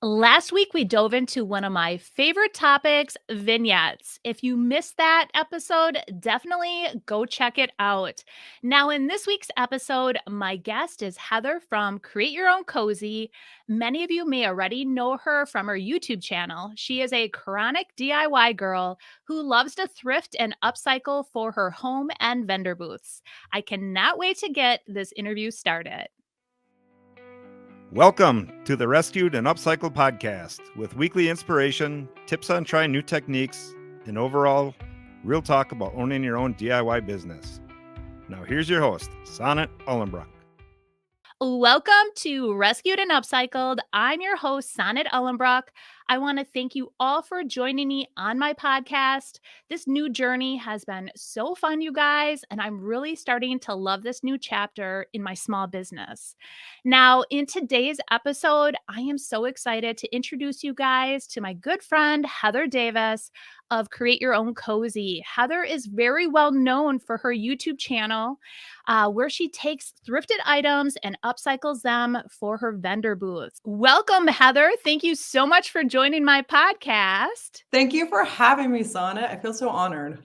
Last week, we dove into one of my favorite topics, vignettes. If you missed that episode, definitely go check it out. Now, in this week's episode, my guest is Heather from Create Your Own Cozy. Many of you may already know her from her YouTube channel. She is a chronic DIY girl who loves to thrift and upcycle for her home and vendor booths. I cannot wait to get this interview started. Welcome to the Rescued and Upcycled podcast with weekly inspiration, tips on trying new techniques, and overall real talk about owning your own DIY business. Now here's your host, Sonnet Ullenbrock. Welcome to Rescued and Upcycled. I'm your host, Sonnet Ullenbrock. I want to thank you all for joining me on my podcast. This new journey has been so fun, you guys, and I'm really starting to love this new chapter in my small business. Now, in today's episode, I am so excited to introduce you guys to my good friend, Heather Davis of Create Your Own Cozy. Heather is very well known for her YouTube channel, where she takes thrifted items and upcycles them for her vendor booths. Welcome, Heather. Thank you so much for joining my podcast. Thank you for having me, Sonnet. I feel so honored.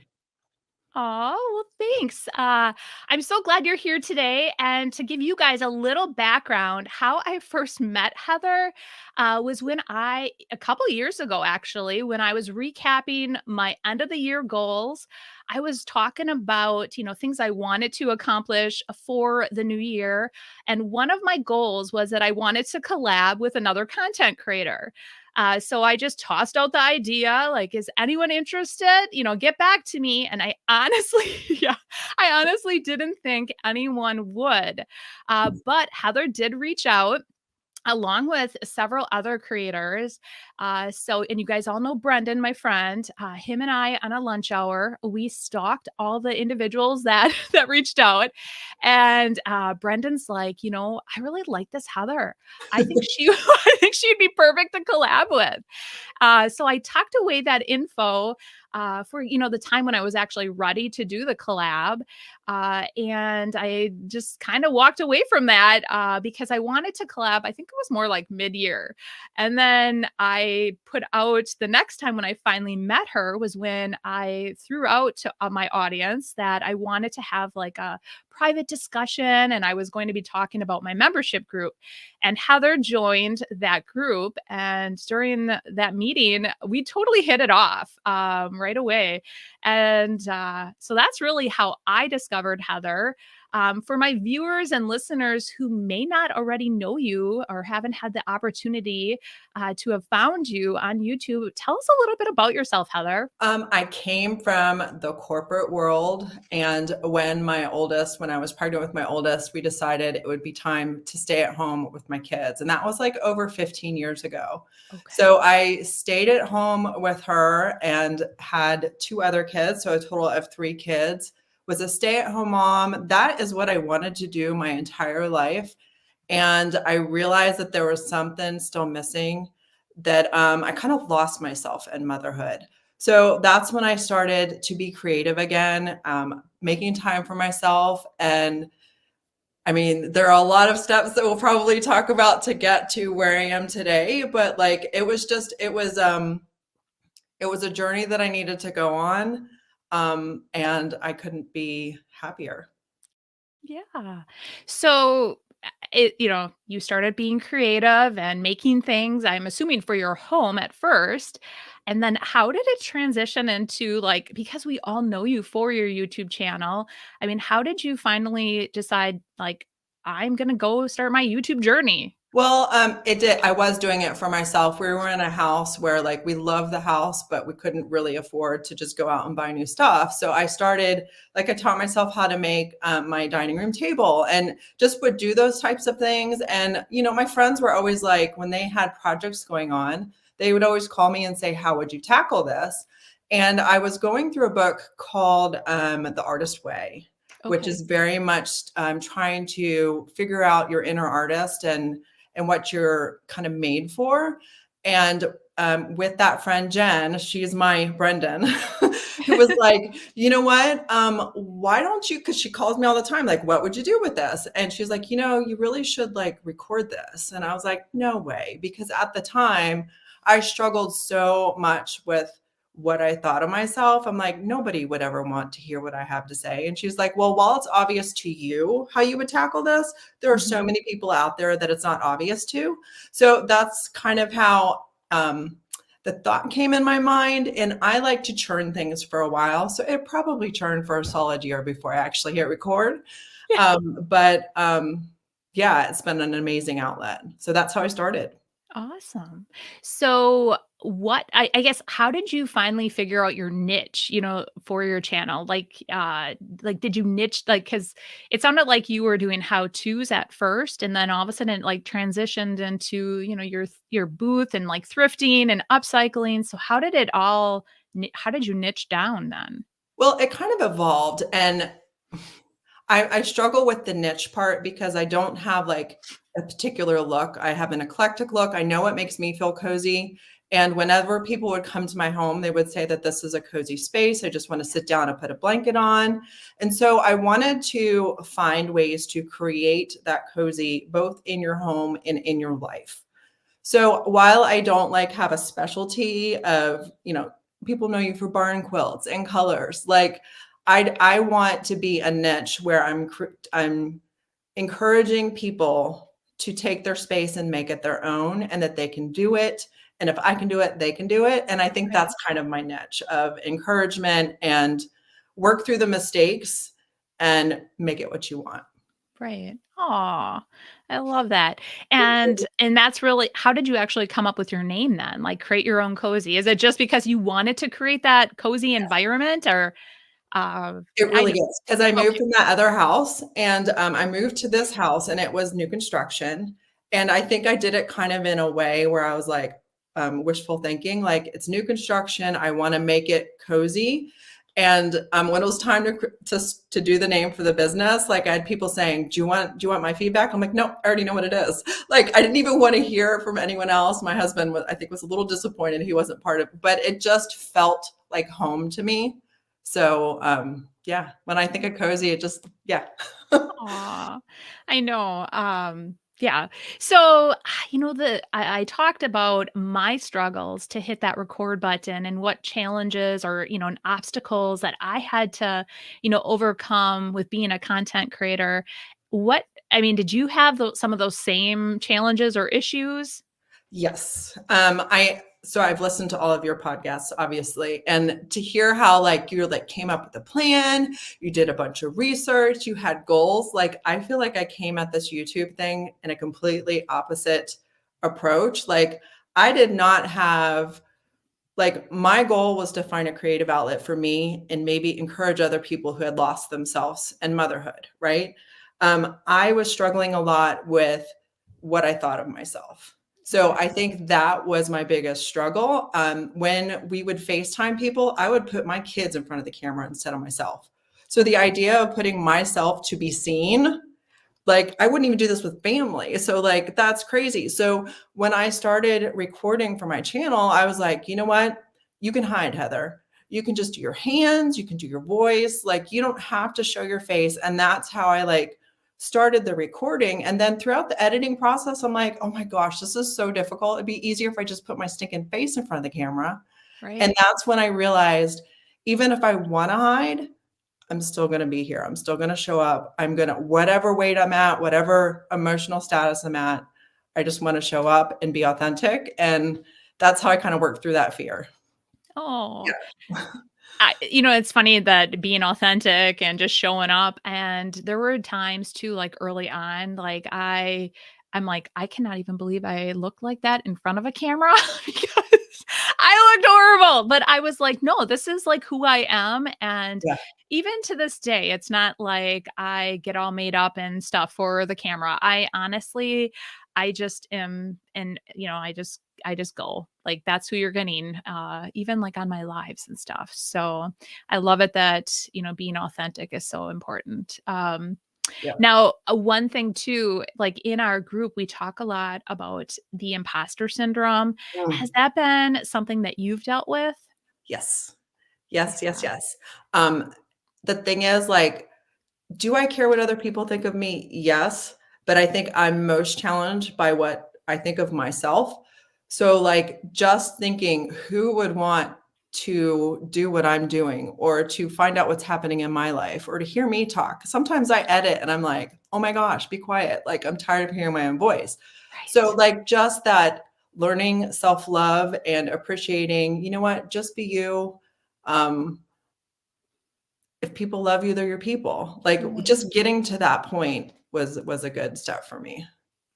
Oh, well, thanks. I'm so glad you're here today. And to give you guys a little background, how I first met Heather was a couple years ago, actually, when I was recapping my end of the year goals. I was talking about, things I wanted to accomplish for the new year. And one of my goals was that I wanted to collab with another content creator. So I just tossed out the idea, like, is anyone interested? Get back to me. And I honestly didn't think anyone would. But Heather did reach out along with several other creators. And you guys all know Brendan, my friend, him and I on a lunch hour, we stalked all the individuals that reached out. And Brendan's like, I really like this Heather. I think I think she'd be perfect to collab with. So I tucked away that info for the time when I was actually ready to do the collab, and I just kind of walked away from that because I wanted to collab. I think it was more like mid-year, and then I put out the next time when I finally met her was when I threw out to my audience that I wanted to have like a private discussion, and I was going to be talking about my membership group. And Heather joined that group, and during that meeting, we totally hit it off right away. And so that's really how I discovered Heather. For my viewers and listeners who may not already know you or haven't had the opportunity to have found you on YouTube, tell us a little bit about yourself, Heather. I came from the corporate world, and when I was pregnant with my oldest, we decided it would be time to stay at home with my kids. And that was like over 15 years ago. Okay. So I stayed at home with her and had two other kids. So a total of 3 kids. Was a stay-at-home mom. That is what I wanted to do my entire life. And I realized that there was something still missing, that I kind of lost myself in motherhood. So that's when I started to be creative again, making time for myself. And I mean, there are a lot of steps that we'll probably talk about to get to where I am today, but like, it was a journey that I needed to go on. And I couldn't be happier. Yeah. So you started being creative and making things, I'm assuming for your home at first. And then how did it transition into, like, because we all know you for your YouTube channel. I mean, how did you finally decide, like, I'm going to go start my YouTube journey? Well, it did. I was doing it for myself. We were in a house where like we loved the house, but we couldn't really afford to just go out and buy new stuff. So I taught myself how to make my dining room table and just would do those types of things. And, my friends were always like, when they had projects going on, they would always call me and say, how would you tackle this? And I was going through a book called The Artist Way, which is very much trying to figure out your inner artist and what you're kind of made for. And with that friend, Jen, she's my Brendan, who was like, you know what? Why don't you, because she calls me all the time, like, what would you do with this? And she's like, you really should like record this. And I was like, no way. Because at the time, I struggled so much with what I thought of myself. I'm like, nobody would ever want to hear what I have to say. And she's like, well, while it's obvious to you how you would tackle this, there are so many people out there that it's not obvious to. So that's kind of how the thought came in my mind. And I like to churn things for a while. So it probably churned for a solid year before I actually hit record. But yeah, it's been an amazing outlet. So that's how I started. Awesome. So I guess how did you finally figure out your niche, for your channel? Like did you niche cuz it sounded like you were doing how-tos at first and then all of a sudden it like transitioned into, your booth and like thrifting and upcycling. So how did you niche down then? Well, it kind of evolved, and I struggle with the niche part because I don't have like a particular look. I have an eclectic look. I know what makes me feel cozy. And whenever people would come to my home, they would say that this is a cozy space. I just want to sit down and put a blanket on. And so I wanted to find ways to create that cozy both in your home and in your life. So while I don't like have a specialty of, people know you for barn quilts and colors, like I want to be a niche where I'm encouraging people to take their space and make it their own, and that they can do it. And if I can do it, they can do it. And I think Right. that's kind of my niche of encouragement and work through the mistakes and make it what you want. Right. Aw, I love that. And that's really how did you actually come up with your name then? Like create your own cozy? Is it just because you wanted to create that cozy environment or uh It I really d is, because I moved okay, from that other house, and I moved to this house, and it was new construction. And I think I did it kind of in a way where I was like, wishful thinking, like it's new construction. I want to make it cozy. And when it was time to do the name for the business, like I had people saying, "Do you want my feedback?" I'm like, "No, I already know what it is." Like I didn't even want to hear it from anyone else. My husband was, I think, was a little disappointed he wasn't part of it, but it just felt like home to me. So, yeah, when I think of cozy, it just, yeah. aw, I know. Yeah. So, I talked about my struggles to hit that record button and what challenges or, and obstacles that I had to, overcome with being a content creator. Did you have some of those same challenges or issues? Yes. So I've listened to all of your podcasts, obviously, and to hear how like you like came up with a plan, you did a bunch of research, you had goals. Like I feel like I came at this YouTube thing in a completely opposite approach. Like I did not have like my goal was to find a creative outlet for me and maybe encourage other people who had lost themselves in motherhood, right? I was struggling a lot with what I thought of myself. So Okay. I think that was my biggest struggle. When we would FaceTime people, I would put my kids in front of the camera instead of myself. So the idea of putting myself to be seen, like I wouldn't even do this with family. So like that's crazy. So when I started recording for my channel, I was like, you know what? You can hide, Heather. You can just do your hands, you can do your voice, like you don't have to show your face. And that's how I like started the recording. And then throughout the editing process, I'm like, oh my gosh, this is so difficult. It'd be easier if I just put my stinking face in front of the camera. And Right. that's when I realized even if I want to hide, I'm still going to be here. I'm still going to show up. I'm going to, whatever weight I'm at, whatever emotional status I'm at, I just want to show up and be authentic. And that's how I kind of work through that fear. Oh. Yeah. It's funny that being authentic and just showing up, and there were times too, like early on, like I'm like, I cannot even believe I look like that in front of a camera because I looked horrible. But I was like, no, this is like who I am. And Yeah. even to this day, it's not like I get all made up and stuff for the camera. I honestly, I just am, and I just go like that's who you're getting, even like on my lives and stuff. So I love it that being authentic is so important. Yeah. Now, one thing too, like in our group, we talk a lot about the imposter syndrome. Has Mm. that been something that you've dealt with? Yes. Yes, yes, Yeah. yes. Um, the thing is, like, do I care what other people think of me? Yes, but I think I'm most challenged by what I think of myself. So, like, just thinking who would want to do what I'm doing or to find out what's happening in my life or to hear me talk. Sometimes I edit and I'm like, "Oh my gosh, be quiet." Like, I'm tired of hearing my own voice. So, Right. like, just that learning self-love and appreciating, you know what? Just be you. Um, if people love you, they're your people. Like, Right. just getting to that point was a good step for me.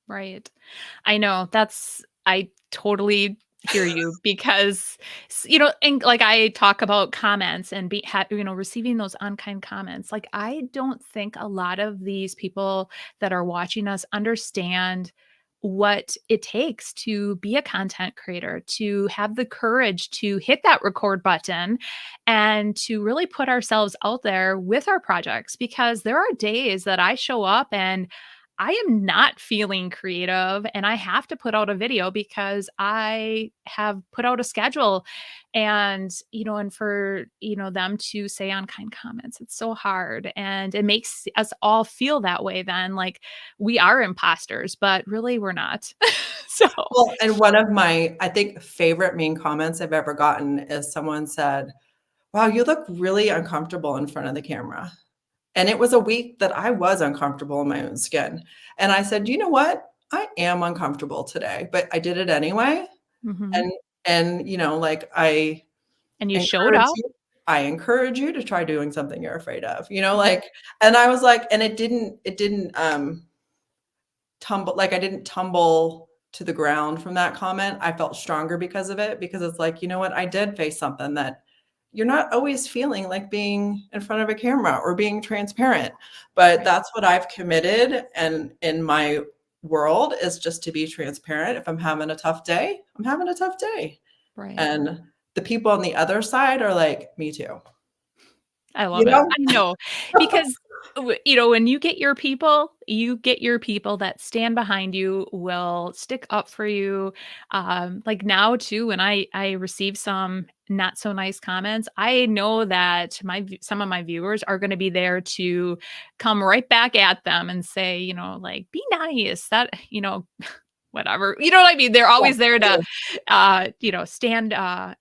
Right. I know I totally hear you because and like I talk about comments and receiving those unkind comments. Like I don't think a lot of these people that are watching us understand what it takes to be a content creator, to have the courage to hit that record button and to really put ourselves out there with our projects because there are days that I show up and I am not feeling creative and I have to put out a video because I have put out a schedule and for them to say unkind comments, it's so hard and it makes us all feel that way then like we are imposters, but really we're not. So, Well, and one of my, I think, favorite mean comments I've ever gotten is someone said, "Wow, you look really uncomfortable in front of the camera." And it was a week that I was uncomfortable in my own skin. And I said, "You know what? I am uncomfortable today, but I did it anyway." mhm. And like And you showed encourage up. you I encourage you to try doing something you're afraid of, Yeah. like, and I was like, and it didn't tumble, like, I didn't tumble to the ground from that comment. I felt stronger because of it, because it's like, you know what? I did face something that you're not always feeling like being in front of a camera or being transparent, but Right. that's what I've committed, and in my world is just to be transparent. If I'm having a tough day, I'm having a tough day, Right. and the people on the other side are like, "Me too." I You love it. know? I know, because when you get your people that stand behind you, will stick up for you. Like now too, when I receive some not so nice comments, I know that some of my viewers are going to be there to come right back at them and say, like, be nice. Whatever. You know what I mean? They're Yeah, always there to, totally. stand up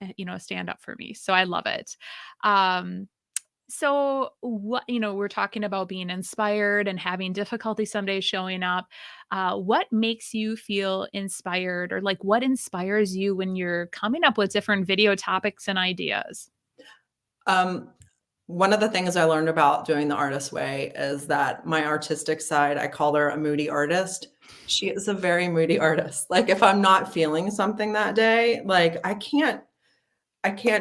for me. So I love it. Um, so we're talking about being inspired and having difficulty some days showing up. What makes you feel inspired or like what inspires you when you're coming up with different video topics and ideas? Um, One of the things I learned about doing the artist way is that my artistic side, I call her a moody artist. She is a very moody artist. Like, if I'm not feeling something that day, like, I can't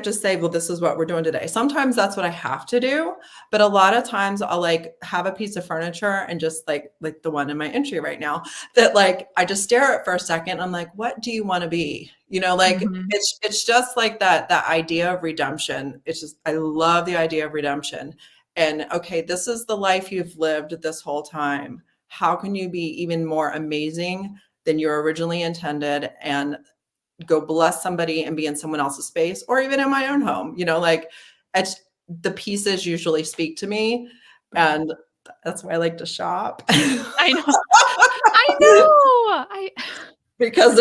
just say, "Well, this is what we're doing today." Sometimes that's what I have to do, but a lot of times I'll, like, have a piece of furniture and just like the one in my entry right now, that, like, I just stare at for a second. I'm like, "What do you wanna be?" Like, Mhm. it's just like that idea of redemption. It's just, I love the idea of redemption. And, okay, this is the life you've lived this whole time. How can you be even more amazing than you originally intended, and go bless somebody and be in someone else's space or even in my own home, like, it's, the pieces usually speak to me, Right. and that's why I like to shop. I know. I know. I Because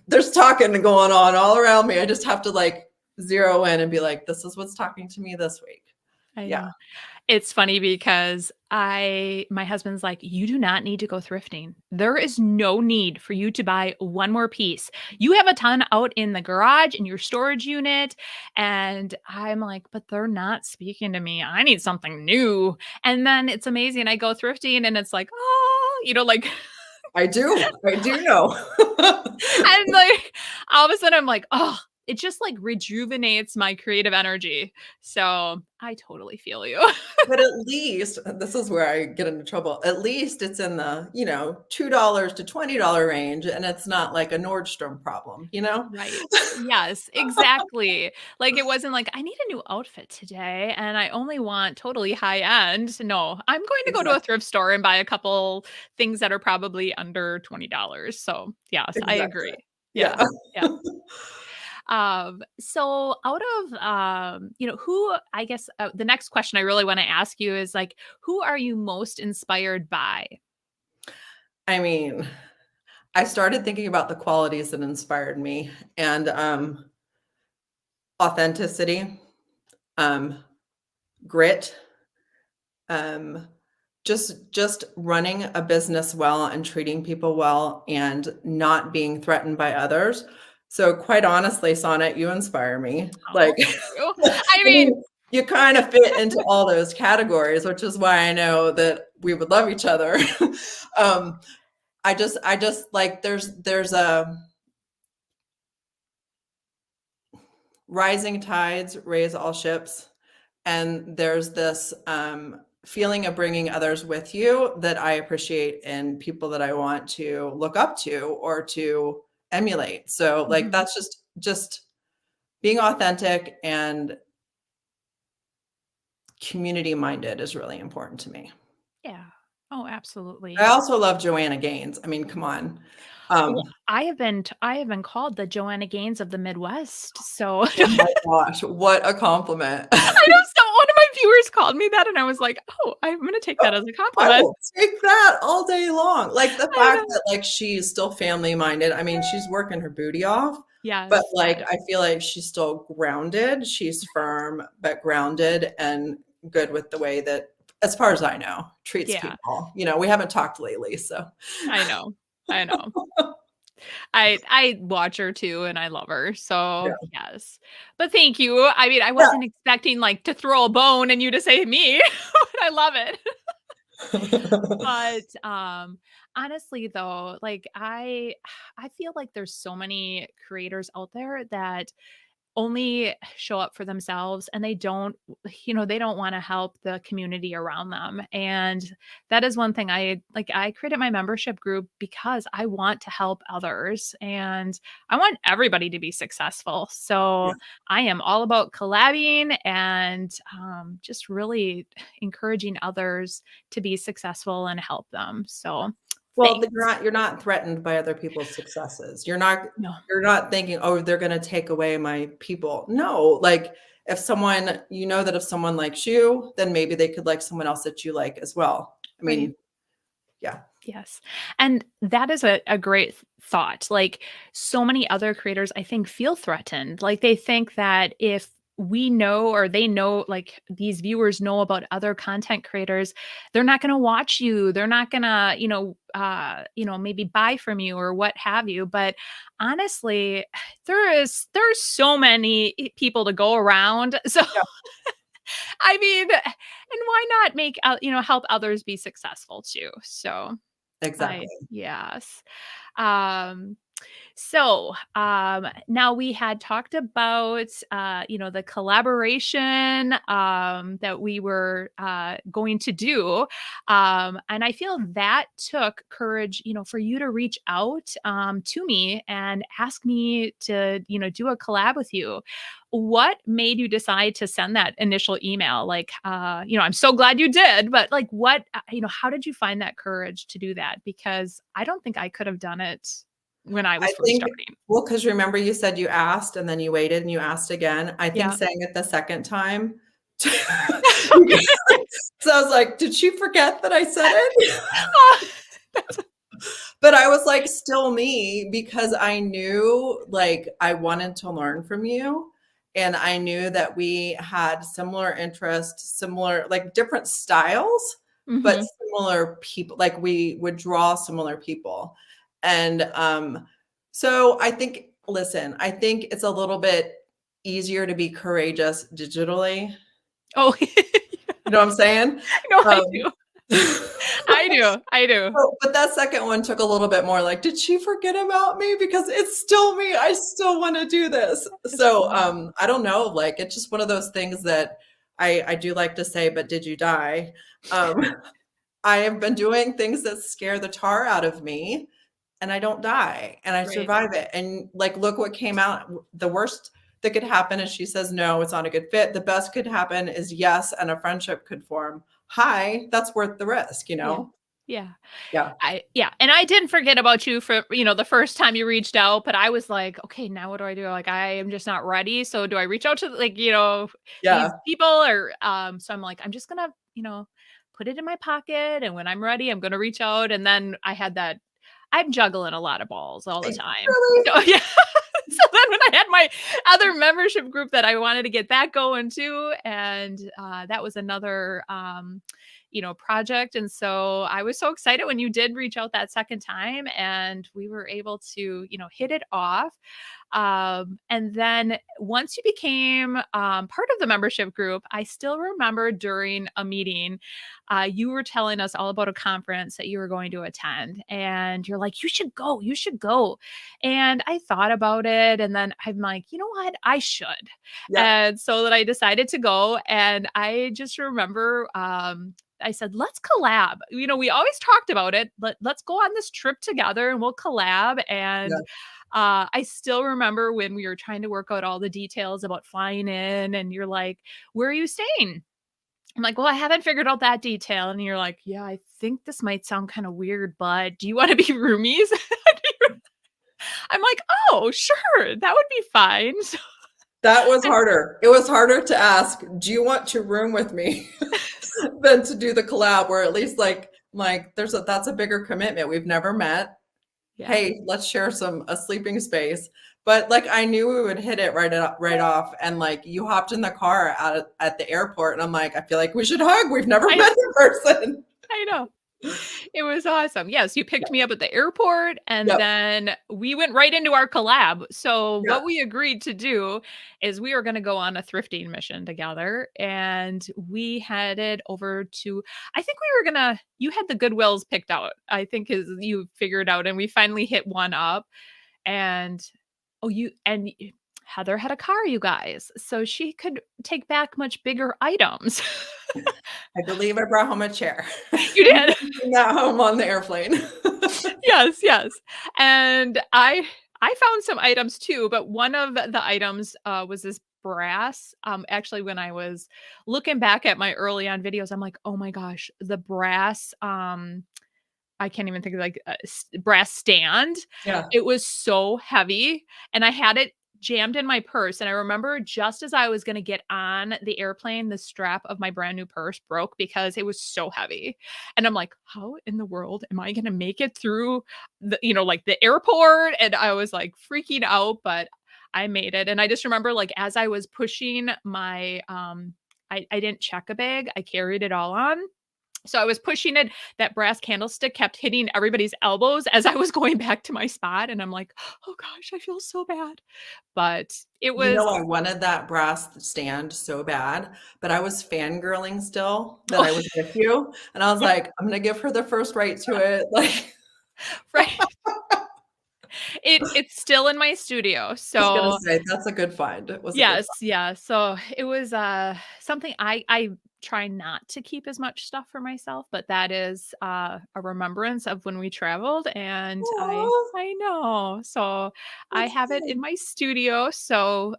there's talking going on all around me. I just have to, like, zero in and be like, "This is what's talking to me this week." I Yeah. know. It's funny because my husband's like, "You do not need to go thrifting. There is no need for you to buy one more piece. You have a ton out in the garage in your storage unit." And I'm like, "But they're not speaking to me. I need something new." And then it's amazing. I go thrifting and it's like, "Oh," like I do know. and like all of a sudden I'm like, "Oh, it just like rejuvenates my creative energy. So I totally feel you. But at least this is where I get into trouble. At least it's in the, $2 to $20 range, and it's not like a Nordstrom problem, you know? Right. Yes, exactly. Like, it wasn't like, "I need a new outfit today, and I only want totally high end." No, I'm going to go to a Exactly. thrift store and buy a couple things that are probably under $20. So, yes, I Exactly. agree. Yeah. Yeah, yeah. So out of, who I guess, the next question I really wanna ask you is, like, who are you most inspired by? I mean, I started thinking about the qualities that inspired me, and authenticity, um, grit, um, just running a business well and treating people well and not being threatened by others. So quite honestly, Sonnet, you inspire me. Oh, Like, thank you. I I mean, mean, you kind of fit into all those categories, which is why I know that we would love each other. um, I just like there's a rising tides raise all ships. And there's this feeling of bringing others with you that I appreciate in people that I want to look up to or to emulate. So like mhm, that's just being authentic and community minded is really important to me. yeah. Oh, I absolutely. also love Joanna Gaines. I mean, come on. Well, Um, I have been called the Joanna Gaines of the Midwest, so oh my gosh, what a compliment. I know, so one of my viewers called me that, and I was like, "Oh, I'm gonna take that as a I compliment." will take that all day long. Like, the I fact know. that, like, she's still family minded. I mean, she's working her booty off, but, Yes, like, yes. I feel like she's still grounded. She's firm, but grounded and good with the way that, as far as I know, treats Yeah, people. We haven't talked lately, so I know. I know. I watch her too, and I love her, so yeah. yes. But thank you. I mean, I Yeah. wasn't expecting, like, to throw a bone and you to say me, but I love it. But, honestly, though, like, I feel like there's so many creators out there that only show up for themselves, and they don't want to help the community around them. And that is one thing I created my membership group because I want to help others, and I want everybody to be successful. Yeah. So I am all about collabing and just really encouraging others to be successful and help them. So Well, thanks. you're not threatened by other people's successes. No. You're not thinking, "Oh, they're gonna take away my people." No, like, if someone that if someone likes you, then maybe they could like someone else that you like as well. I Right. mean, yeah. Yes. And that is a great thought. Like, so many other creators, I think, feel threatened. Like, they think that if we know or they know, like, these viewers know about other content creators, they're not going to watch you. They're not going to, maybe buy from you or what have you. But honestly, there's so many people to go around. So Yeah, I mean, and why not help others be successful too. So exactly. yes. Um, now we had talked about, the collaboration, that we were, going to do. And I feel that took courage, for you to reach out, to me and ask me to, do a collab with you. What made you decide to send that initial email? Like, I'm so glad you did, but like, how did you find that courage to do that? Because I don't think I could have done it when I I was first think starting. well, because remember you said you asked and then you waited and you asked again. I think Yeah. saying it the second time so Okay. I was like, "Did she forget that I said it?" Oh, that's But I was, like, still me because I knew, like, I wanted to learn from you, and I knew that we had similar interests, similar like, different styles, but mhm. similar people like, we would draw similar people, and, so I think listen, I think it's a little bit easier to be courageous digitally. Oh, You know what I'm saying? no, I Um do. I do. I do. But that second one took a little bit more like, did she forget about me? Because it's still me. I still want to do this. It's So fun. I don't know. Like it's just one of those things that I do like to say, but did you die? Um, I have been doing things that scare the tar out of me and I don't die and I Right. survive it. And like, look what came out. The worst that could happen is she says, no, it's not a good fit. The best could happen is yes, and a friendship could form. Hi, that's worth the risk, you Yeah. know? Yeah. Yeah. Yeah, and I didn't forget about you for, the first time you reached out, but I was like, "Okay, now what do I do?" Like, I am just not ready, so do I reach out to, like, these Yeah. people or, so I'm like, "I'm just gonna, put it in my pocket, and when I'm ready, I'm gonna reach out," and then I'm juggling a lot of balls all the time. Really? So, yeah. So then when I had my other membership group that I wanted to get that going too, and, that was another, project, and so I was so excited when you did reach out that second time, and we were able to, hit it off. And then once you became part of the membership group, I still remember during a meeting, you were telling us all about a conference that you were going to attend. And you're like, you should go, you should go. And I thought about it. And then I'm like, you know what? I should. Yeah. And so that I decided to go. And I just remember, I said, let's collab. We always talked about it. Let's go on this trip together and we'll collab. And Yeah. I still remember when we were trying to work out all the details about flying in, and you're like, "Where are you staying?" I'm like, "Well, I haven't figured out that detail." And you're like, "Yeah, I think this might sound kind of weird, but do you want to be roomies?" I'm like, "Oh, sure, that would be fine." So, That was harder. It was harder to ask, do you want to room with me than to do the collab where at least like that's a bigger commitment. We've never met. yeah, Hey, let's share a sleeping space. But like I knew we would hit it right off. And like you hopped in the car at the airport and I'm like, I feel like we should hug. We've never I met in person. I know. It was awesome. Yes, you picked me up at the airport, and Yep. then we went right into our collab. So Yeah. what we agreed to do is we were gonna go on a thrifting mission together, and we headed over to I think we were gonna you had the Goodwills picked out, I think is you figured out, and we finally hit one up, and oh, you and y Heather had a car, you guys, so she could take back much bigger items. I believe I brought home a chair. You You did? can bring that home on the airplane. Yes, yes. And I found some items too, but one of the items was this brass. Actually, when I was looking back at my early on videos, I'm like, oh my gosh, the brass. I can't even think of like a brass stand. Yeah. It was so heavy, and I had it jammed in my purse. And I remember just as I was going to get on the airplane, the strap of my brand new purse broke because it was so heavy. And I'm like, how in the world am I going to make it through like the airport? And I was like freaking out, but I made it. And I just remember like as I was pushing my, I didn't check a bag, I carried it all on. So I was pushing it, that brass candlestick kept hitting everybody's elbows as I was going back to my spot, and I'm like, "Oh gosh, I feel so bad." But it You know, was I wanted that brass stand so bad, but I was fangirling still that I was with you. And I was yeah, like, I'm gonna give her the first right to it. Like, right. It's still in my studio, I was gonna so say that's a good find. It was a good yes, yeah, so it was, something I try not to keep as much stuff for myself, but that is, a remembrance of when we traveled, and find. I know, so I That's have it in fun. my studio, so,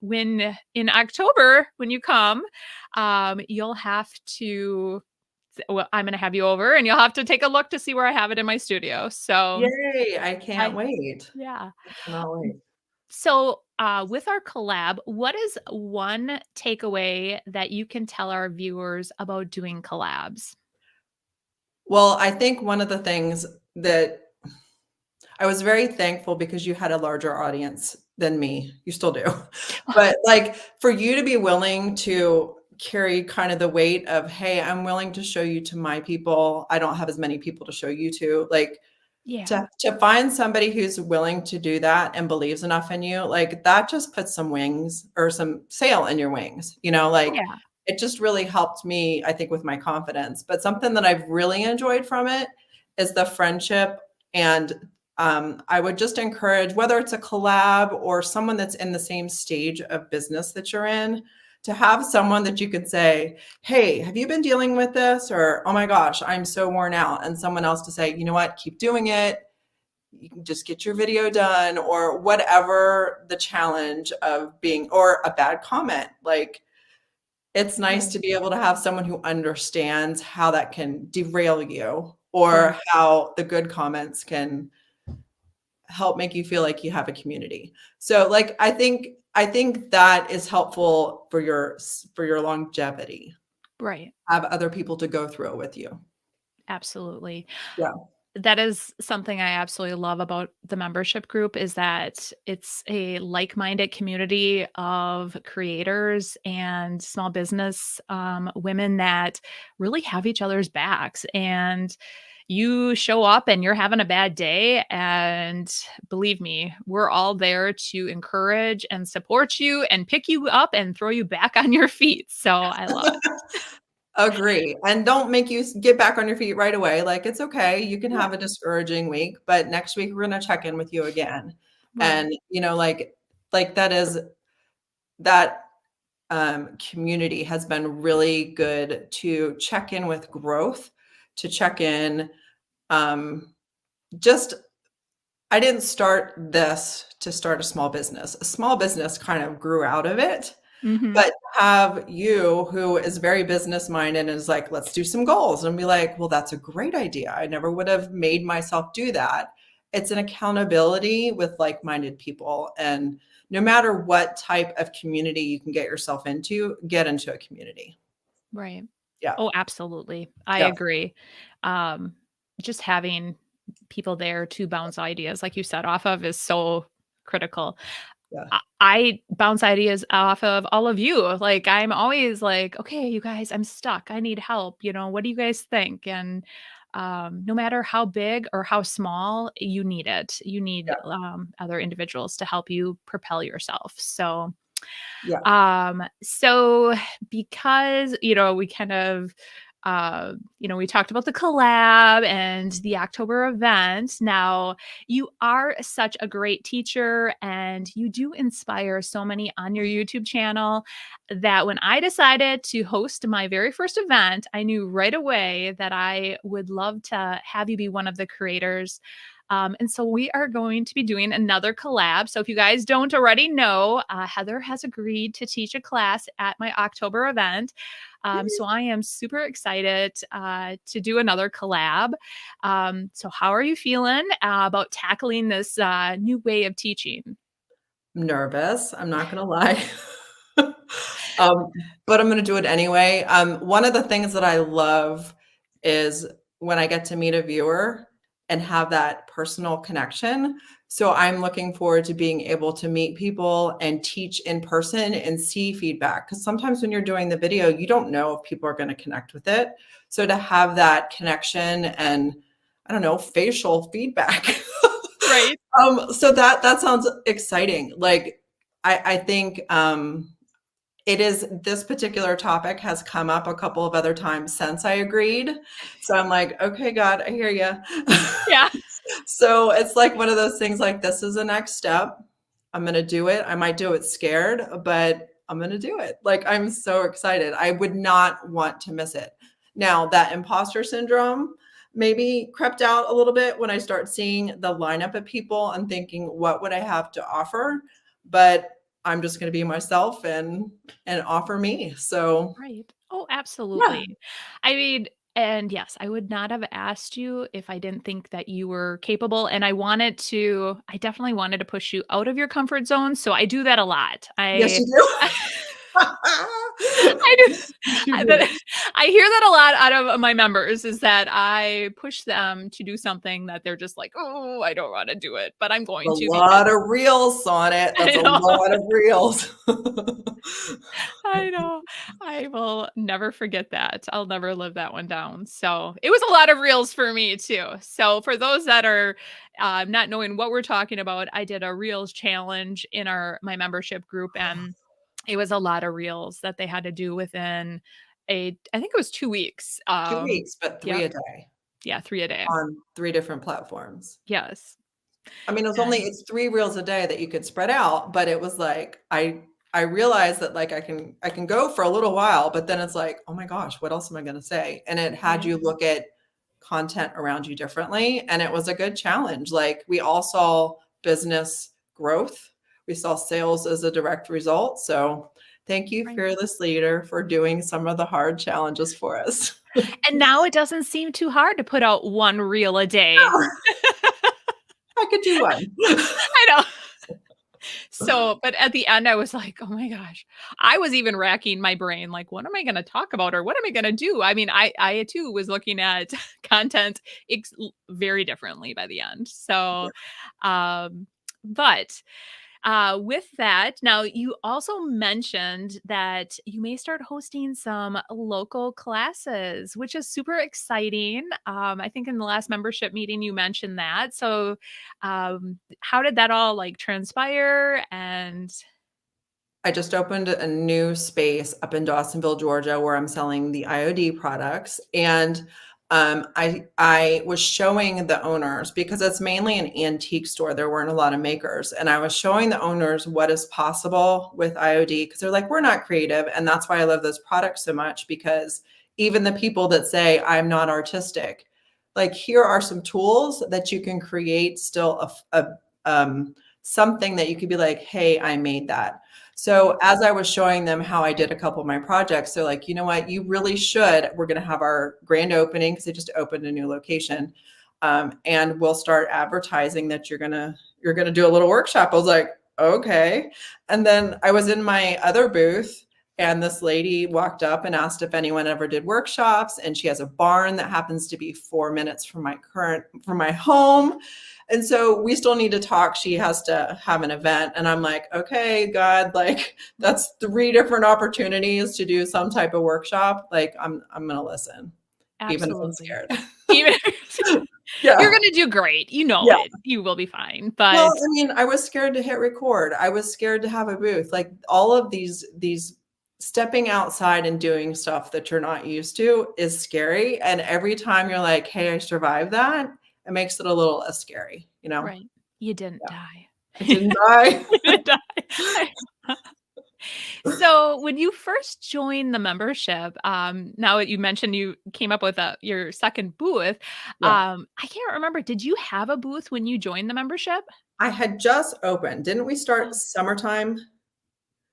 when in October, when you come, you'll have to well, I'm gonna have you over, and you'll have to take a look to see where I have it in my studio, so Yay, I can't I wait. yeah. I cannot wait. So, with our collab, what is one takeaway that you can tell our viewers about doing collabs? Well, I think one of the things that I was very thankful because you had a larger audience than me. You still do. But like for you to be willing to carry kind of the weight of, hey, I'm willing to show you to my people. I don't have as many people to show you to. Like Yeah. to find somebody who's willing to do that and believes enough in you, like that just puts some wings or some sail in your wings, you know, like Yeah. it just really helped me, I think, with my confidence. But something that I've really enjoyed from it is the friendship. And I would just encourage, whether it's a collab or someone that's in the same stage of business that you're in, to have someone that you could say, hey, have you been dealing with this? Or, oh my gosh, I'm so worn out. And someone else to say, you know what, keep doing it. You can just get your video done, or whatever the challenge of being, or a bad comment. Like, it's nice Right. to be able to have someone who understands how that can derail you, Right. or how the good comments can help make you feel like you have a community. So like I think that is helpful for your longevity. Right. Have other people to go through it with you. Absolutely. Yeah. That is something I absolutely love about the membership group is that it's a like-minded community of creators and small business women that really have each other's backs. And you show up and you're having a bad day, and believe me, we're all there to encourage and support you and pick you up and throw you back on your feet. So I love it. Agree. And don't make you get back on your feet right away. Like, it's okay. You can Yeah. have a discouraging week, but next week we're going to check in with you again. Right. And, like that is that community has been really good to check in with growth, to check in. Um, just, I didn't start this to start a small business. A small business kind of grew out of it. Hmm. But have you, who is very business minded and is like, let's do some goals, and be like, well, that's a great idea. I never would have made myself do that. It's an accountability with like minded people. And no matter what type of community you can get yourself into, get into a community. Right. Yeah. Oh, absolutely. I Yeah. agree. Um, just having people there to bounce ideas, like you said, off of is so critical. Yeah. I bounce ideas off of all of you. Like, I'm always like, okay, you guys, I'm stuck. I need help. What do you guys think? And no matter how big or how small, you need it. You need Yeah. other individuals to help you propel yourself. Yeah. So because, we kind of, we talked about the collab and the October event. Now, you are such a great teacher and you do inspire so many on your YouTube channel that when I decided to host my very first event, I knew right away that I would love to have you be one of the creators. And so we are going to be doing another collab. So if you guys don't already know, Heather has agreed to teach a class at my October event. So I am super excited to do another collab. So how are you feeling about tackling this new way of teaching? I'm nervous. I'm not gonna lie. But I'm gonna do it anyway. One of the things that I love is when I get to meet a viewer and have that personal connection. So I'm looking forward to being able to meet people and teach in person and see feedback. Because sometimes when you're doing the video, you don't know if people are going to connect with it. So to have that connection and, I don't know, facial feedback. Right. So that sounds exciting. Like, I think it is, this particular topic has come up a couple of other times since I agreed. So I'm like, okay, God, I hear you. Yeah. So it's like one of those things, like, this is the next step. I'm going to do it. I might do it scared, but I'm going to do it. Like, I'm so excited. I would not want to miss it. Now, that imposter syndrome maybe crept out a little bit when I start seeing the lineup of people and thinking, what would I have to offer? But I'm just going to be myself and offer me. So Right. Oh, yeah. absolutely. I mean, and yes, I would not have asked you if I didn't think that you were capable. And I definitely wanted to push you out of your comfort zone. So I do that a lot. Yes, I, you do. I do. You I, do. that, I hear that a lot out of my members is that I push them to do something that they're just like, oh, I don't want to do it, but I'm A going to because lot of reels on it. That's I a know. lot of reels. I know. I will never forget that. I'll never live that one down. So it was a lot of reels for me too. So for those that are not knowing what we're talking about, I did a reels challenge in my membership group, and It was a lot of reels that they had to do within I think it was 2 weeks. 2 weeks, but three Yep. a day Yeah, 3 a day. on 3 different platforms. Yes. I mean, And it's 3 reels a day that you could spread out, but it was like, I realized that, like, I can go for a little while, but then it's like, "Oh my gosh, what else am I gonna say?" And it had right. you look at content around you differently, and it was a good challenge. Like, we all saw business growth. We saw sales as a direct result, so thank you, Right. fearless leader, for doing some of the hard challenges for us. And now it doesn't seem too hard to put out 1 reel a day. I could do one. I know. So, but at the end, I was like, "Oh my gosh." I was even racking my brain, like, "What am I gonna talk about or what am I gonna do?" I mean, I too was looking at content very differently by the end. So, um, but with that, now you also mentioned that you may start hosting some local classes, which is super exciting. I think in the last membership meeting you mentioned that. So, how did that all like transpire? And I just opened a new space up in Dawsonville, Georgia, where I'm selling the IOD products. And I was showing the owners, because it's mainly an antique store. There weren't a lot of makers. And I was showing the owners what is possible with IOD, because they're like, we're not creative. And that's why I love those products so much, because even the people that say I'm not artistic, like, here are some tools that you can create still something that you could be like, hey, I made that. So as I was showing them how I did a couple of my projects, they're like, you know what, you really should. We're going to have our grand opening, because they just opened a new location. And we'll start advertising that you're gonna do a little workshop. I was like, okay. And then I was in my other booth, and this lady walked up and asked if anyone ever did workshops. And she has a barn that happens to be 4 minutes from my home. And so we still need to talk. She has to have an event. And I'm like, okay, God, like, that's 3 different opportunities to do some type of workshop. Like, I'm going to listen, even if I'm absolutely, scared. even you're Yeah. gonna do great. You know Yeah. it. You will be fine. Well, But I mean, I was scared to hit record. I was scared to have a booth. Like, all of these stepping outside and doing stuff that you're not used to is scary. And every time you're like, hey, I survived that, it makes it a little less scary, you know? right, you didn't Yeah. die. I didn't die. You didn't die. So when you first joined the membership, now that you mentioned you came up with your second booth, Yeah. I can't remember. Did you have a booth when you joined the membership? I had just opened. Didn't we start Oh, summertime?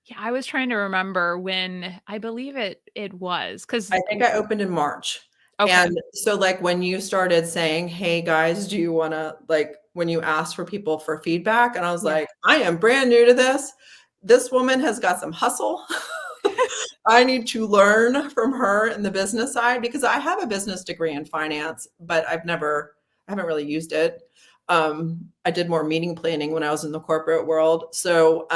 yeah, I was trying to remember when I believe it was because I think I opened in March. okay, And so, like, when you started saying, "Hey guys, do you wanna," like, when you asked for people for feedback, and I was yeah, like, "I am brand new to this. This woman has got some hustle. I need to learn from her in the business side," because I have a business degree in finance, but I haven't really used it. I did more meeting planning when I was in the corporate world. So,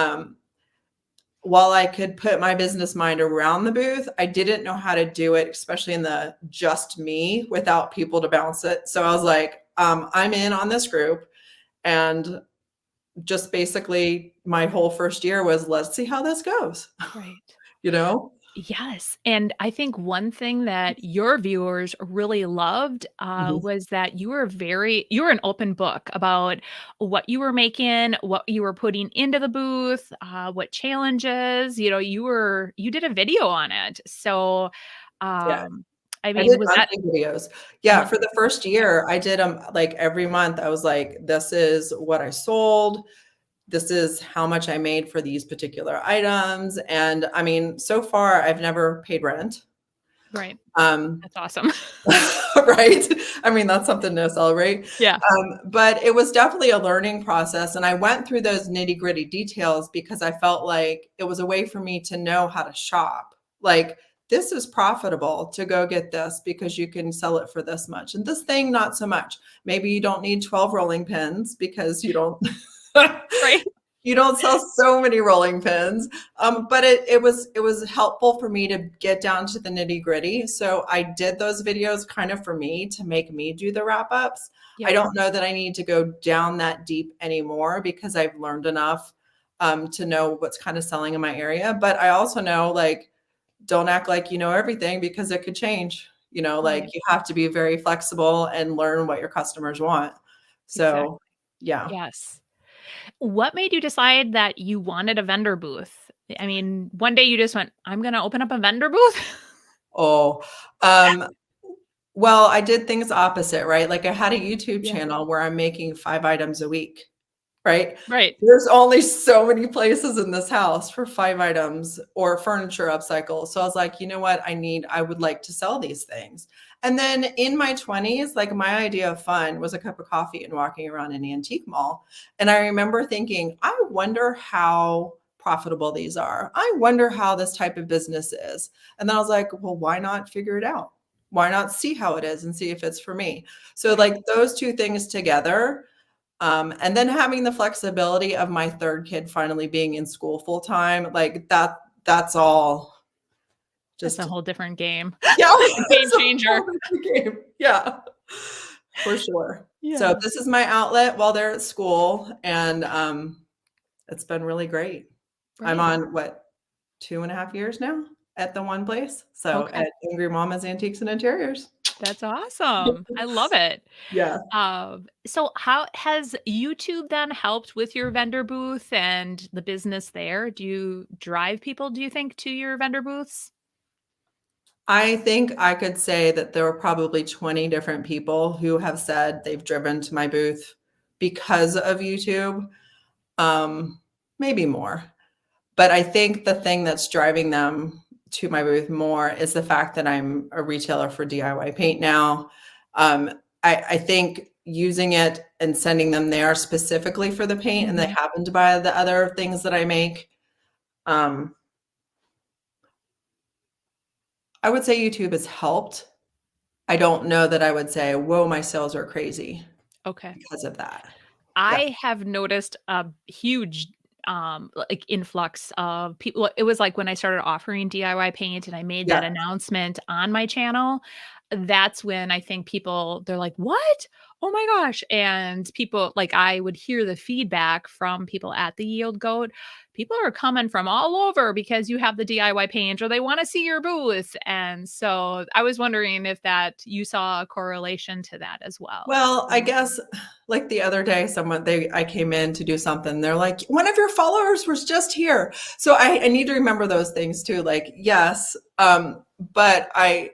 while I could put my business mind around the booth, I didn't know how to do it, especially in the just me, without people to bounce it. So I was like, I'm in on this group. And just basically my whole first year was, let's see how this goes, right. you know? Yes, and I think one thing that your viewers really loved, Mhm. was that you were an open book about what you were making, what you were putting into the booth, what challenges, you did a video on it. So, Yeah. I I mean, did was that monthly videos. Yeah, for the first year, I did them like every month. I was like, this is what I sold. This is how much I made for these particular items. And I mean, so far, I've never paid rent. right? Um, That's awesome. right? I mean, that's something to celebrate. Yeah, But it was definitely a learning process. And I went through those nitty gritty details because I felt like it was a way for me to know how to shop. Like, this is profitable to go get this because you can sell it for this much. And this thing, not so much. Maybe you don't need 12 rolling pins because you don't. right. You don't sell so many rolling pins. But it was helpful for me to get down to the nitty gritty. So I did those videos kind of for me to make me do the wrap ups. I Yep. don't know that I need to go down that deep anymore because I've learned enough to know what's kind of selling in my area. But I also know, like, don't act like you know everything, because it could change. Like, Right. you have to be very flexible and learn what your customers want. Exactly. So, yeah. Yes. What made you decide that you wanted a vendor booth? I mean, one day you just went, "I'm gonna open up a vendor booth?" Oh, um, well, I did things opposite, right? Like, I had a YouTube Yeah. channel where I'm making 5 items a week, right? Right. There's only so many places in this house for 5 items or furniture upcycle. So I was like, you know what? I would like to sell these things. And then in my 20s, like, my idea of fun was a cup of coffee and walking around an antique mall. And I remember thinking, I wonder how profitable these are. I wonder how this type of business is. And then I was like, well, why not figure it out? Why not see how it is and see if it's for me? So, Right. like, those two things together, and then having the flexibility of my 3rd kid finally being in school full time, like, that's all That's a just, whole different game. yeah, A game it's a changer. whole different game. Yeah, for sure. So Yeah. this is my outlet while they're at school, and it's been really great. I'm Right. on, what, 2.5 years now at the one place. So Okay. at Angry Mama's Antiques and Interiors. That's awesome. I love it. Yeah. So how has YouTube then helped with your vendor booth and the business there? Do you drive people, do you think, to your vendor booths? I think I could say that there were probably 20 different people who have said they've driven to my booth because of YouTube. Um, Maybe more. But I think the thing that's driving them to my booth more is the fact that I'm a retailer for DIY paint now. Um, I think using it and sending them there specifically for the paint, and they Mhm. happen to buy the other things that I make. Um, I would say YouTube has helped. I don't know that I would say, whoa, my sales are crazy Okay. because of that. Yeah. I have noticed a huge like influx of people. It was like when I started offering DIY paint and I made that Yeah. announcement on my channel, that's when I think people they're like, "What? Oh my gosh." And people like I would hear the feedback from people at the Yield Goat. People are coming from all over because you have the DIY paint or they want to see your booth. And so I was wondering if that you saw a correlation to that as well. Well, I guess, like, the other day, I came in to do something. They're like, one of your followers was just here. So I need to remember those things too. Like, yes. But I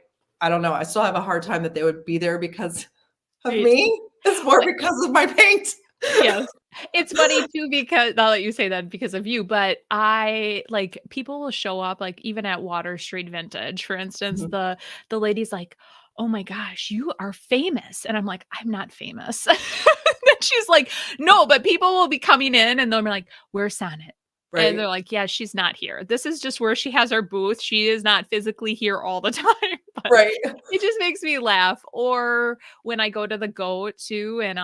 don't know. I still have a hard time that they would be there because of Right. me. It's more because of my paint. Yes. It's funny too because I'll let you say that because of you, but I like people will show up like even at Water Street Vintage, for instance, Mhm. the lady's like, "Oh my gosh, you are famous." And I'm like, "I'm not famous." And she's like, "No, but people will be coming in and they'll be like, 'Where's Sonnet?'" And Right. they're like, "Yeah, she's not here. This is just where she has her booth. She is not physically here all the time." But Right. it just makes me laugh. Or when I go to the goat too, and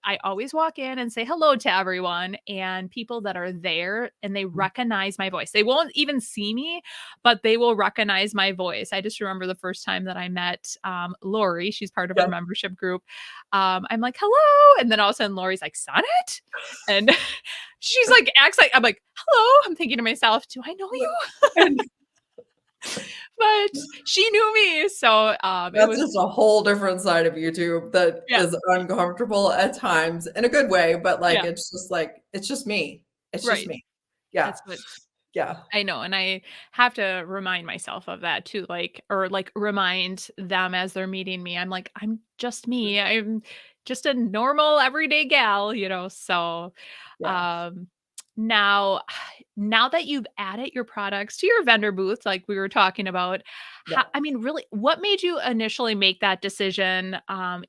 I always walk in and say hello to everyone and people that are there and they recognize my voice. They won't even see me, but they will recognize my voice. I just remember the first time that I met Lori, she's part of our Yeah. membership group. I'm like, hello. And then all of a sudden Lori's like, Sonnet? And she's like, acts like, I'm like, hello. I'm thinking to myself, do I know you? And But she knew me. So it that's was, just a whole different side of YouTube that yeah, is uncomfortable at times in a good way, but, like, yeah, it's just like, it's just me. It's just right. me. Yeah. That's what Yeah. I know, and I have to remind myself of that too, like or like remind them as they're meeting me. I'm like, I'm just me. I'm just a normal everyday gal, So Yeah. um now now that you've added your products to your vendor booth, like we were talking about, Yeah. I mean, really, what made you initially make that decision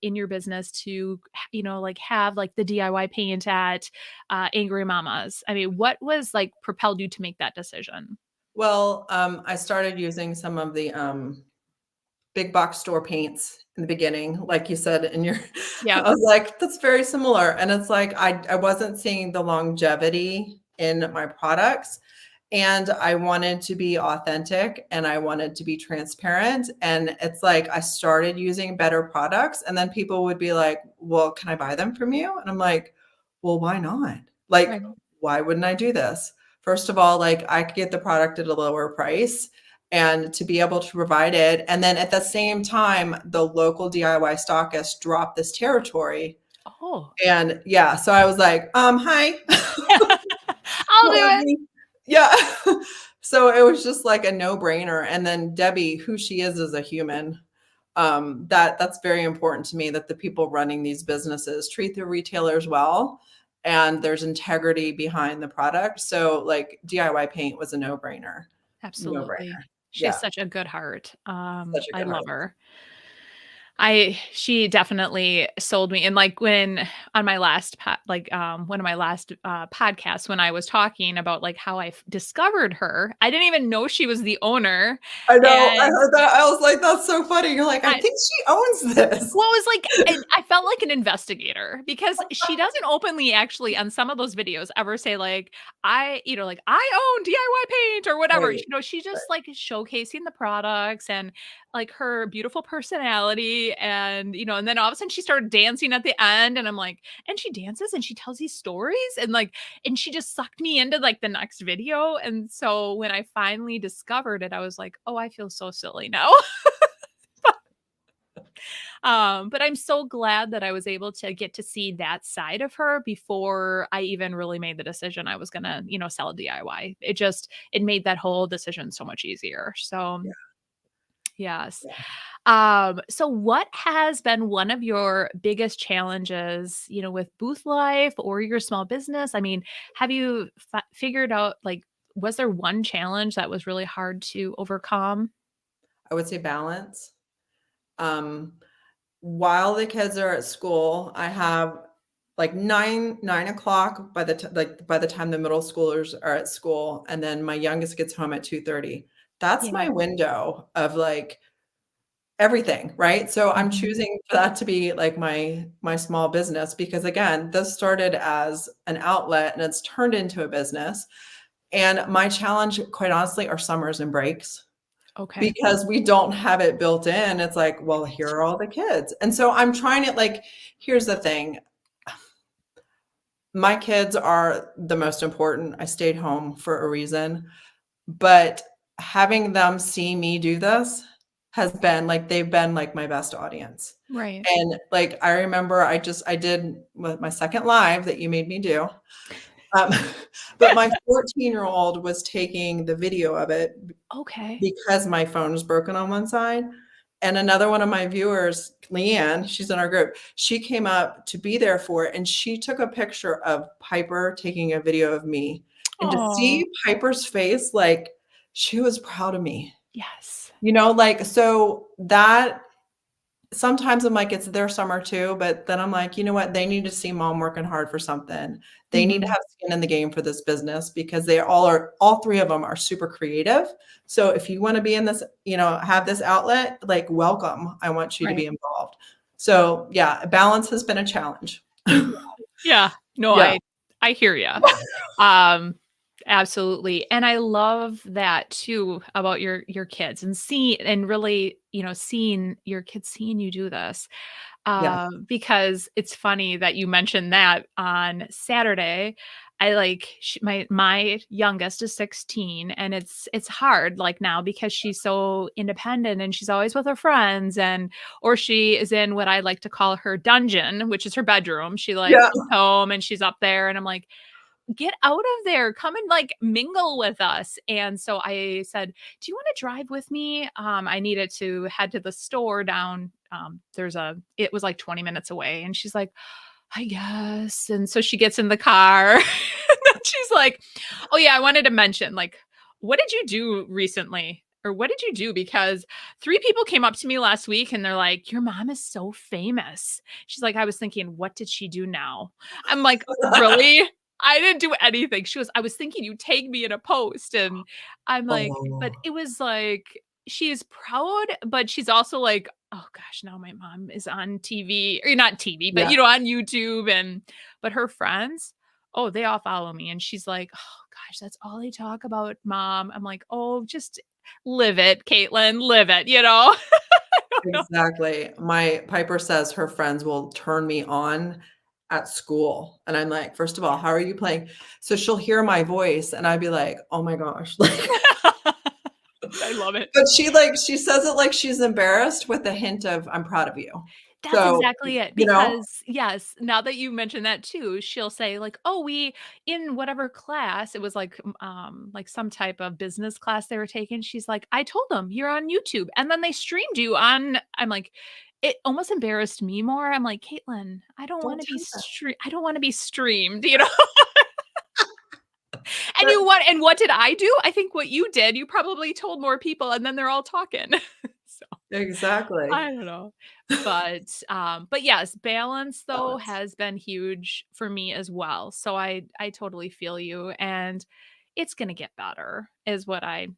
in your business to, like have like the DIY paint at Angry Mamas? I mean, what was like propelled you to make that decision? Well, I started using some of the, big box store paints in the beginning, like you said in your Yeah, I was like, "That's very similar," and it's like I wasn't seeing the longevity in my products, and I wanted to be authentic, and I wanted to be transparent, and it's like I started using better products, and then people would be like, "Well, can I buy them from you?" And I'm like, "Well, why not? Like, right. why wouldn't I do this? First of all, like I could get the product at a lower price and to be able to provide it. And then at the same time, the local DIY stockist dropped this territory. Oh. And yeah, so I was like, hi. I'll do it. Yeah. So it was just like a no-brainer. And then Debbie, who she is as a human, that's very important to me, that the people running these businesses treat their retailers well and there's integrity behind the product. So like DIY paint was a no-brainer. Absolutely. No-brainer. She has Yeah. such a good heart. Such a I good love heart. her. She definitely sold me. And like when on my last one of my last podcasts, when I was talking about like how discovered her, I didn't even know she was the owner. I know. I And heard that. I was like, that's so funny. You're like, I I, think she owns this. well, it was like I felt like an investigator because she doesn't openly actually on some of those videos ever say like like I own DIY paint or whatever. Right. She's Right. just like showcasing the products and like her beautiful personality and and then all of a sudden she started dancing at the end and I'm like, and she dances and she tells these stories and she just sucked me into like the next video. And so when I finally discovered it, I was like, oh, I feel so silly now. But I'm so glad that I was able to get to see that side of her before I even really made the decision I was gonna, sell a DIY. It made that whole decision so much easier. So Yeah. yes. Yeah. So what has been one of your biggest challenges, with booth life or your small business? I mean, have you figured out like, was there one challenge that was really hard to overcome? I would say balance. Um, while the kids are at school, I have like 9 o'clock by the time the middle schoolers are at school, and then my youngest gets home at 2:30. That's Yeah. my window of like everything, right? So I'm Mhm. choosing for that to be like my small business because again, this started as an outlet and it's turned into a business. And my challenge, quite honestly, are summers and breaks Okay. because we don't have it built in. It's like, well, here are all the kids. And so I'm trying to like, here's the thing. My kids are the most important. I stayed home for a reason, but having them see me do this has been like they've been like my best audience. Right. And like I remember I did with my second live that you made me do. Um, but my 14-year-old was taking the video of it Okay. because my phone was broken on one side. And another one of my viewers, Leanne, she's in our group, she came up to be there for it and she took a picture of Piper taking a video of me. And to Oh, see Piper's face, like she was proud of me. yes. Like so that sometimes I'm like, it's their summer too, but then I'm like, you know what? They need to see mom working hard for something. They need to Mhm. have skin in the game for this business because all three of them are super creative. So if you want to be in this, have this outlet, like welcome. I want you to Right. be involved. So yeah, balance has been a challenge. Yeah. No, Yeah. I hear ya. Um, absolutely. And I love that too about your kids and really, seeing your kids seeing you do this. Yeah. Because it's funny that you mentioned that on Saturday. I like my youngest is 16 and it's hard like now because she's so independent and she's always with her friends or she is in what I like to call her dungeon, which is her bedroom. She like Yeah. comes home and she's up there and I'm like, get out of there. Come and like mingle with us. And so I said, do you want to drive with me? I needed to head to the store down. It was like 20 minutes away. And she's like, I guess. And so she gets in the car. And then she's like, oh yeah, I wanted to mention, like, what did you do recently? Or what did you do? Because 3 people came up to me last week and they're like, your mom is so famous. She's like, I was thinking, what did she do now? I'm like, really? I didn't do anything. She goes, I was thinking you tagged me in a post. And I'm like, but Oh, it was like, she's proud, but she's also like, oh gosh, now my mom is on TV or not TV, but yeah. on YouTube but her friends, oh, they all follow me. And she's like, oh gosh, that's all they talk about, mom. I'm like, oh, just live it, Caitlin, live it, I don't know. Exactly. My Piper says her friends will turn me on at school. And I'm like, first of all, how are you playing? So she'll hear my voice and I'd be like, oh my gosh. Like, I love it. but she says it like she's embarrassed with a hint of, I'm proud of you. That's So, exactly it, you know, because yes, now that you mentioned that too, she'll say like, "Oh, we in whatever class," it was like some type of business class they were taking, she's like, "I told them you're on YouTube, and then they streamed you on." I'm like, it almost embarrassed me more. I'm like, "Caitlin, don't tell them. I don't wanna be streamed," you know? And But what did I do? I think what you did, you probably told more people, and then they're all talking. So exactly. I don't know. But yes, balance though Balance. has been huge for me as well. So I totally feel you, and it's gonna get better is what I,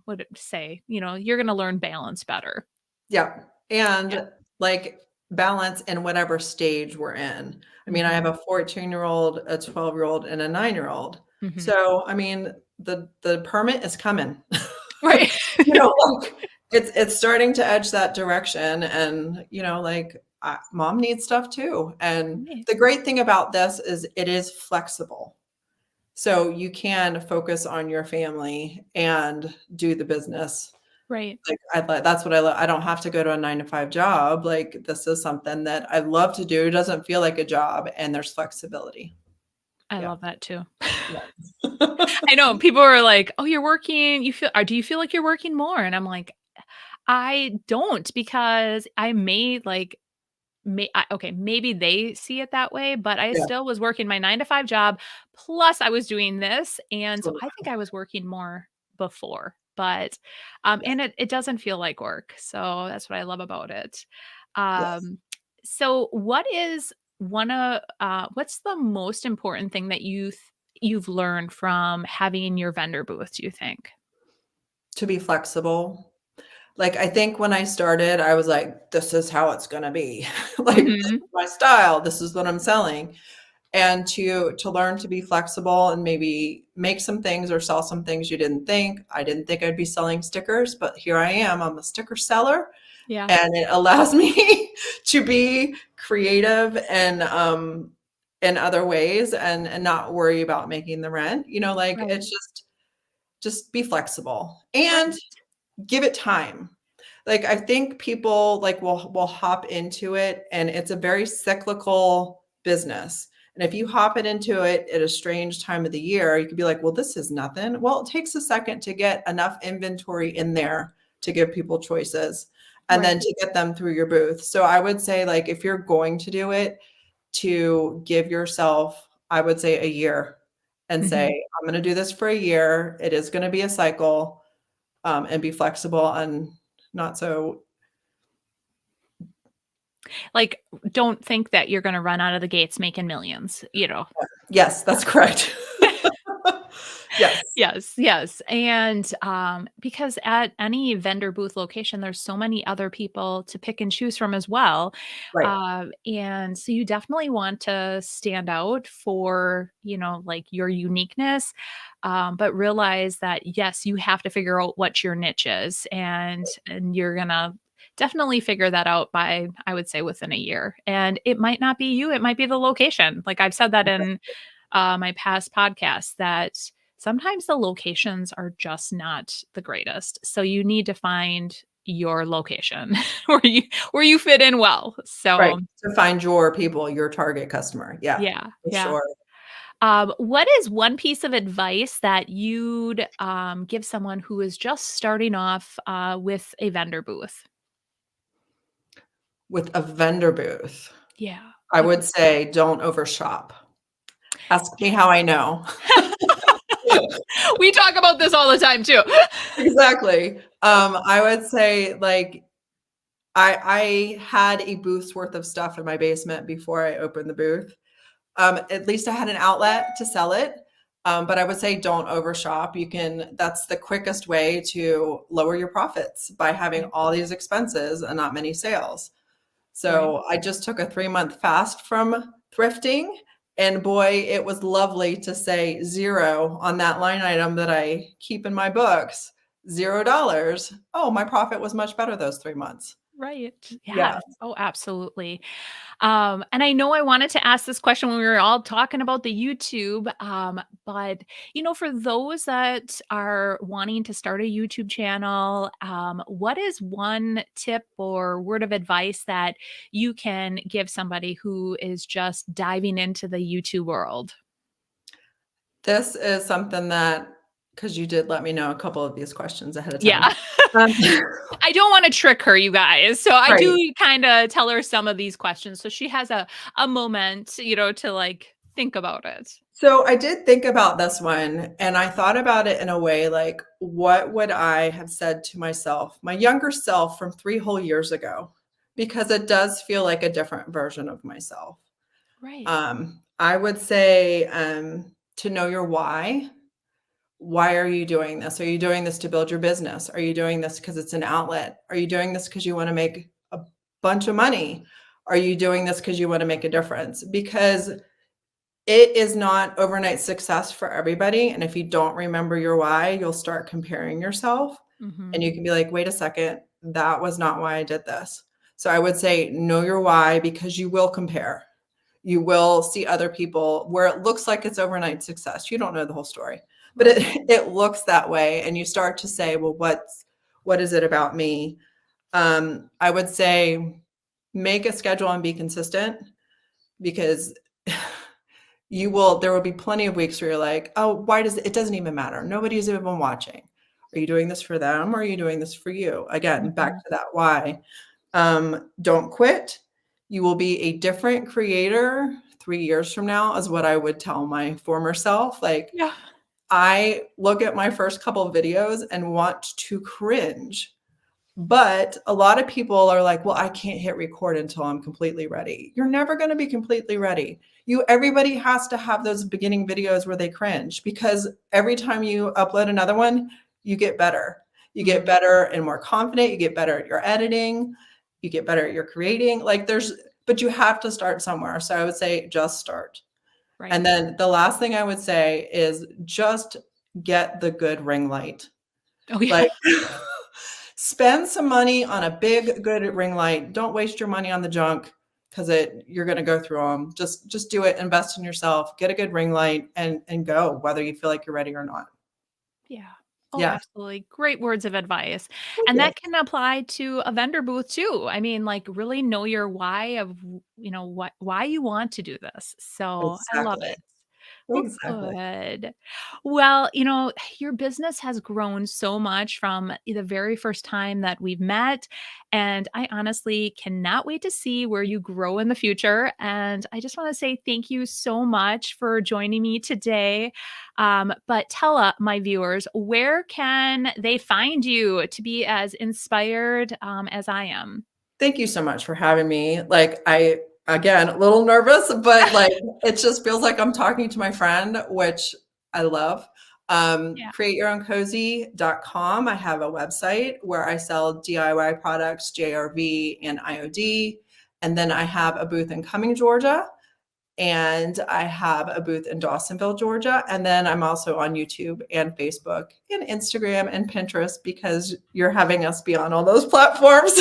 would say. You're gonna learn balance better. Yeah. Yeah. And like balance in whatever stage we're in. I mean, I have Mhm. a 14-year-old, a 12-year-old, and a 9-year-old. Mhm. So, I mean, the permit is coming. Right. Like it's starting to edge that direction. And, like mom needs stuff too. And Right. the great thing about this is it is flexible. So you can focus on your family and do the business. Right. Like, that's what I love. I don't have to go to a 9 to 5 job. Like, this is something that I love to do. It doesn't feel like a job, and there's flexibility. I Yeah. love that too. Yeah. I know people are like, "Oh, you're working. Do you feel like you're working more?" And I'm like, I don't, because I made like okay, maybe they see it that way, but I Yeah. still was working my 9 to 5 job, plus I was doing this, and so Totally. I think I was working more before, but, Yes. and it doesn't feel like work, so that's what I love about it. Yes. Um, so what's the most important thing that you've learned from having your vendor booth, do you think? To be flexible. Like, I think when I started, I was like, "This is how it's gonna be." Like, "This Mhm. is my style. This is what I'm selling." And to learn to be flexible and maybe make some things or sell some things you didn't think. I didn't think I'd be selling stickers, but here I am. I'm a sticker seller, Yeah, and it allows me to be creative and in other ways and not worry about making the rent. Like, right, it's just be flexible and right. give it time. Like, I think people like will hop into it, and it's a very cyclical business. And if you hop it into it at a strange time of the year, you could be like, well, this is nothing. Well, it takes a second to get enough inventory in there to give people choices and Right. then to get them through your booth. So I would say, like, if you're going to do it, to give yourself, I would say, a year and say, Mhm. I'm going to do this for a year. It is going to be a cycle, and be flexible and not so. Like, don't think that you're gonna run out of the gates making millions, you know? Yes, that's correct. Yes, Yes, yes, and, because at any vendor booth location, there's so many other people to pick and choose from as well, right. and so you definitely want to stand out for, like, your uniqueness, but realize that, yes, you have to figure out what your niche is, and you're gonna definitely figure that out by, I would say, within a year, and it might not be you, it might be the location. Like, I've said that in, my past podcasts, that sometimes the locations are just not the greatest. So you need to find your location where you fit in well. Right, So, to find your people, your target customer. Yeah, yeah, for yeah. sure. What is one piece of advice that you'd, give someone who is just starting off, with a vendor booth? With a vendor booth, Yeah, I would because say don't overshop. Ask me how I know. we talk about this all the time too. Exactly. I would say, like, I had a booth's worth of stuff in my basement before I opened the booth. At least I had an outlet to sell it. But I would say don't overshop. That's the quickest way to lower your profits, by having Right, all these expenses and not many sales. right. So I just took a 3-month fast from thrifting. And boy, it was lovely to say zero on that line item that I keep in my books. $0. Oh, my profit was much better those 3 months. Right. Yeah. Yes. Oh, absolutely. And I know I wanted to ask this question when we were all talking about the YouTube, but for those that are wanting to start a YouTube channel, what is one tip or word of advice that you can give somebody who is just diving into the YouTube world? This is something that, because you did let me know a couple of these questions ahead of Yeah. time. Um, I don't want to trick her, you guys. So I right. do kind of tell her some of these questions so she has a moment, to like think about it. So I did think about this one, and I thought about it in a way like, what would I have said to myself, my younger self from 3 whole years ago? Because it does feel like a different version of myself. Right. I would say to know your why. Why are you doing this? Are you doing this to build your business? Are you doing this because it's an outlet? Are you doing this because you want to make a bunch of money? Are you doing this because you want to make a difference? Because it is not overnight success for everybody. And if you don't remember your why, you'll start comparing yourself and Mhm. you can be like, wait a second, that was not why I did this. So I would say, know your why, because you will compare. You will see other people where it looks like it's overnight success. You don't know the whole story, but Right. it looks that way. And you start to say, well, what is it about me? I would say make a schedule and be consistent, because there will be plenty of weeks where you're like, oh, why it doesn't even matter. Nobody's even watching. Are you doing this for them? Or are you doing this for you? Again, back Mhm. to that why. Don't quit. You will be a different creator 3 years from now, is what I would tell my former self. Like, Yeah. I look at my first couple of videos and want to cringe. But a lot of people are like, well, I can't hit record until I'm completely ready. You're never going to be completely ready. Everybody has to have those beginning videos where they cringe, because every time you upload another one, you get better. You get Mhm. better and more confident. You get better at your editing. You get better at your creating. But you have to start somewhere. So I would say just start. Right. And then the last thing I would say is just get the good ring light. Oh, yeah. Like, spend some money on a big, good ring light. Don't waste your money on the junk, because you're going to go through them. Just do it. Invest in yourself. Get a good ring light and go, whether you feel like you're ready or not. Yeah. Oh, Yeah. absolutely. Great words of advice. Thank And you. that can apply to a vendor booth too. I mean, like really know your why of, why you want to do this. So I love Exactly. it. Well, Exactly. good. Well, your business has grown so much from the very first time that we've met. And I honestly cannot wait to see where you grow in the future. And I just want to say thank you so much for joining me today. But tell my viewers, where can they find you to be as inspired as I am? Thank you so much for having me. Again, a little nervous, but like, it just feels like I'm talking to my friend, which I love. Yeah. Createyourowncozy.com. I have a website where I sell DIY products, JRV and IOD. And then I have a booth in Cumming, Georgia. And I have a booth in Dawsonville, Georgia. And then I'm also on YouTube and Facebook and Instagram and Pinterest, because you're having us be on all those platforms.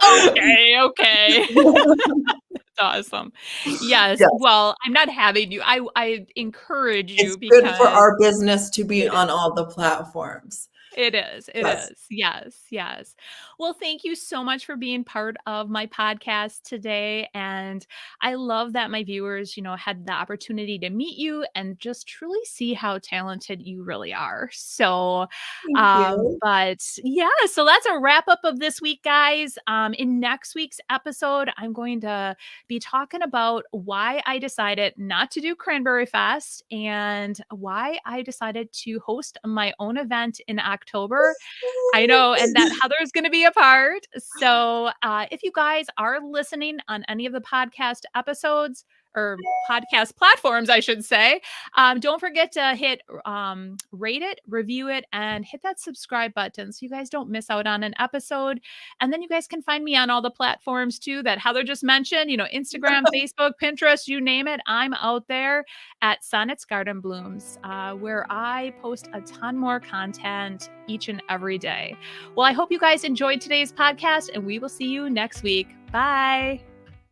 Okay, okay. That's awesome. Yes. Yes, Well, I'm not having you. I encourage it's you good for because our business to be on all the platforms. it is. It Yes. is. Yes. Yes. Well, thank you so much for being part of my podcast today. And I love that my viewers, had the opportunity to meet you and just truly see how talented you really are. So, Thank you. but yeah, so that's a wrap up of this week, guys. In next week's episode, I'm going to be talking about why I decided not to do Cranberry Fest and why I decided to host my own event in October. I know, and that Heather is going to be a part. So if you guys are listening on any of the podcast episodes, or podcast platforms, I should say. Don't forget to hit rate it, review it, and hit that subscribe button so you guys don't miss out on an episode. And then you guys can find me on all the platforms too that Heather just mentioned, Instagram, Facebook, Pinterest, you name it. I'm out there at Sonnets Garden Blooms, where I post a ton more content each and every day. Well, I hope you guys enjoyed today's podcast, and we will see you next week. Bye.